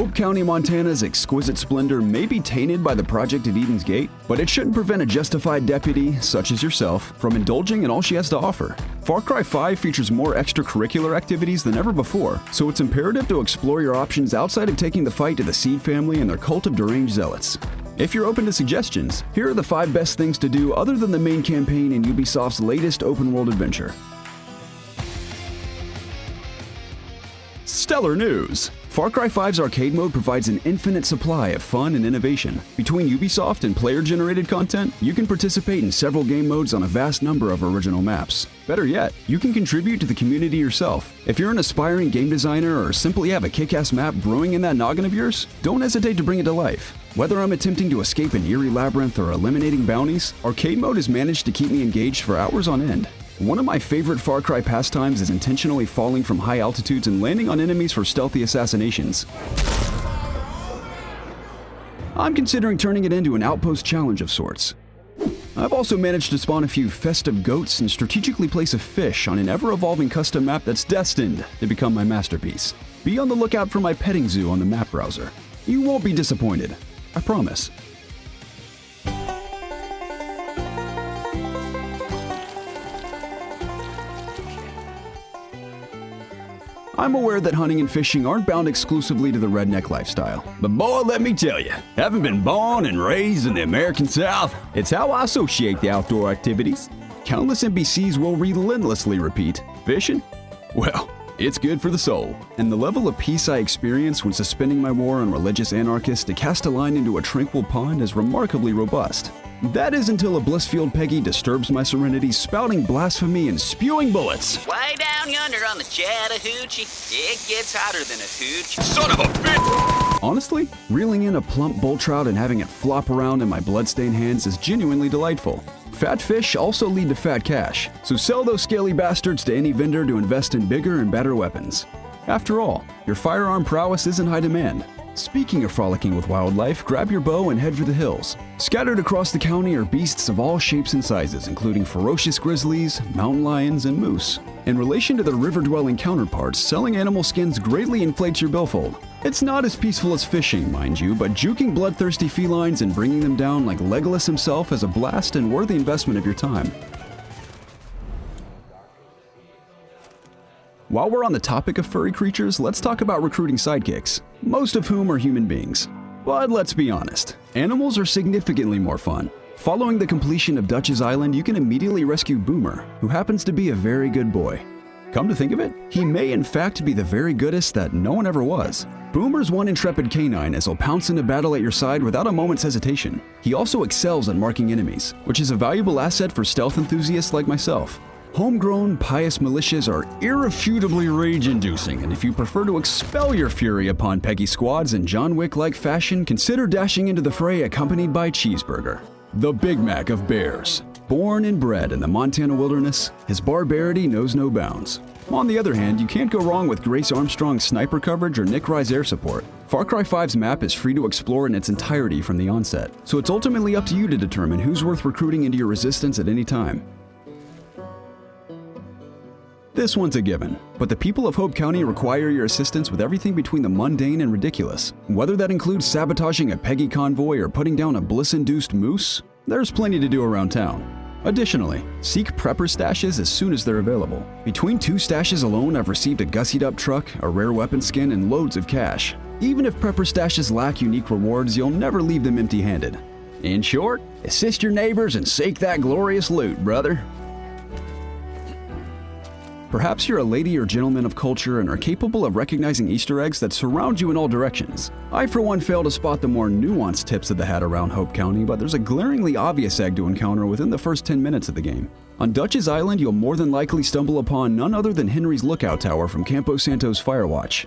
Hope County, Montana's exquisite splendor may be tainted by the project at Eden's Gate, but it shouldn't prevent a justified deputy, such as yourself, from indulging in all she has to offer. Far Cry 5 features more extracurricular activities than ever before, so it's imperative to explore your options outside of taking the fight to the Seed family and their cult of deranged zealots. If you're open to suggestions, here are the 5 best things to do other than the main campaign in Ubisoft's latest open-world adventure. Stellar news! Far Cry 5's arcade mode provides an infinite supply of fun and innovation. Between Ubisoft and player-generated content, you can participate in several game modes on a vast number of original maps. Better yet, you can contribute to the community yourself. If you're an aspiring game designer or simply have a kick-ass map brewing in that noggin of yours, don't hesitate to bring it to life. Whether I'm attempting to escape an eerie labyrinth or eliminating bounties, arcade mode has managed to keep me engaged for hours on end. One of my favorite Far Cry pastimes is intentionally falling from high altitudes and landing on enemies for stealthy assassinations. I'm considering turning it into an outpost challenge of sorts. I've also managed to spawn a few festive goats and strategically place a fish on an ever-evolving custom map that's destined to become my masterpiece. Be on the lookout for my petting zoo on the map browser. You won't be disappointed, I promise. I'm aware that hunting and fishing aren't bound exclusively to the redneck lifestyle. But boy, let me tell you, having been born and raised in the American South, it's how I associate the outdoor activities. Countless NPCs will relentlessly repeat, fishing? Well, it's good for the soul. And the level of peace I experience when suspending my war on religious anarchists to cast a line into a tranquil pond is remarkably robust. That is until a bliss-fueled Peggy disturbs my serenity, spouting blasphemy and spewing bullets. Way down yonder on the Chattahoochee, it gets hotter than a hooch. Son of a bitch! Honestly, reeling in a plump bull trout and having it flop around in my bloodstained hands is genuinely delightful. Fat fish also lead to fat cash, so sell those scaly bastards to any vendor to invest in bigger and better weapons. After all, your firearm prowess is in high demand. Speaking of frolicking with wildlife, grab your bow and head for the hills. Scattered across the county are beasts of all shapes and sizes, including ferocious grizzlies, mountain lions, and moose. In relation to their river-dwelling counterparts, selling animal skins greatly inflates your billfold. It's not as peaceful as fishing, mind you, but juking bloodthirsty felines and bringing them down like Legolas himself is a blast and worthy investment of your time. While we're on the topic of furry creatures, let's talk about recruiting sidekicks, most of whom are human beings. But let's be honest, animals are significantly more fun. Following the completion of Dutch's Island, you can immediately rescue Boomer, who happens to be a very good boy. Come to think of it, he may in fact be the very goodest that no one ever was. Boomer's one intrepid canine as he'll pounce into battle at your side without a moment's hesitation. He also excels at marking enemies, which is a valuable asset for stealth enthusiasts like myself. Homegrown, pious militias are irrefutably rage-inducing, and if you prefer to expel your fury upon Peggy squads in John Wick-like fashion, consider dashing into the fray accompanied by Cheeseburger, the Big Mac of bears. Born and bred in the Montana wilderness, his barbarity knows no bounds. On the other hand, you can't go wrong with Grace Armstrong's sniper coverage or Nick Rye's air support. Far Cry 5's map is free to explore in its entirety from the onset, so it's ultimately up to you to determine who's worth recruiting into your resistance at any time. This one's a given, but the people of Hope County require your assistance with everything between the mundane and ridiculous. Whether that includes sabotaging a Peggy convoy or putting down a bliss-induced moose, there's plenty to do around town. Additionally, seek prepper stashes as soon as they're available. Between 2 stashes alone, I've received a gussied-up truck, a rare weapon skin, and loads of cash. Even if prepper stashes lack unique rewards, you'll never leave them empty-handed. In short, assist your neighbors and sake that glorious loot, brother. Perhaps you're a lady or gentleman of culture and are capable of recognizing Easter eggs that surround you in all directions. I for one fail to spot the more nuanced tips of the hat around Hope County, but there's a glaringly obvious egg to encounter within the first 10 minutes of the game. On Dutch's Island, you'll more than likely stumble upon none other than Henry's lookout tower from Campo Santo's Firewatch.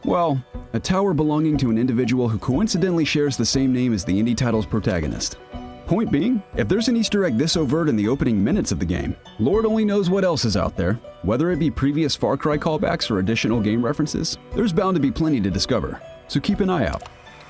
Well, a tower belonging to an individual who coincidentally shares the same name as the indie title's protagonist. Point being, if there's an Easter egg this overt in the opening minutes of the game, Lord only knows what else is out there. Whether it be previous Far Cry callbacks or additional game references, there's bound to be plenty to discover, so keep an eye out.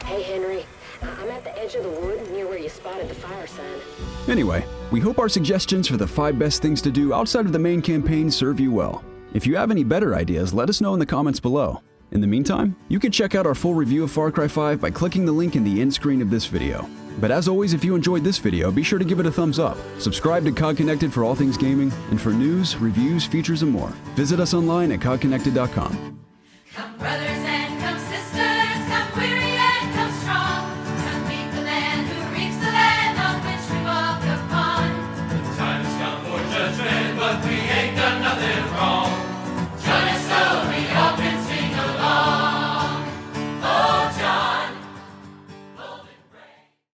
Hey Henry, I'm at the edge of the wood near where you spotted the fire sign. Anyway, we hope our suggestions for the 5 best things to do outside of the main campaign serve you well. If you have any better ideas, let us know in the comments below. In the meantime, you can check out our full review of Far Cry 5 by clicking the link in the end screen of this video. But as always, if you enjoyed this video, be sure to give it a thumbs up. Subscribe to COGconnected for all things gaming, and for news, reviews, features, and more, visit us online at COGconnected.com.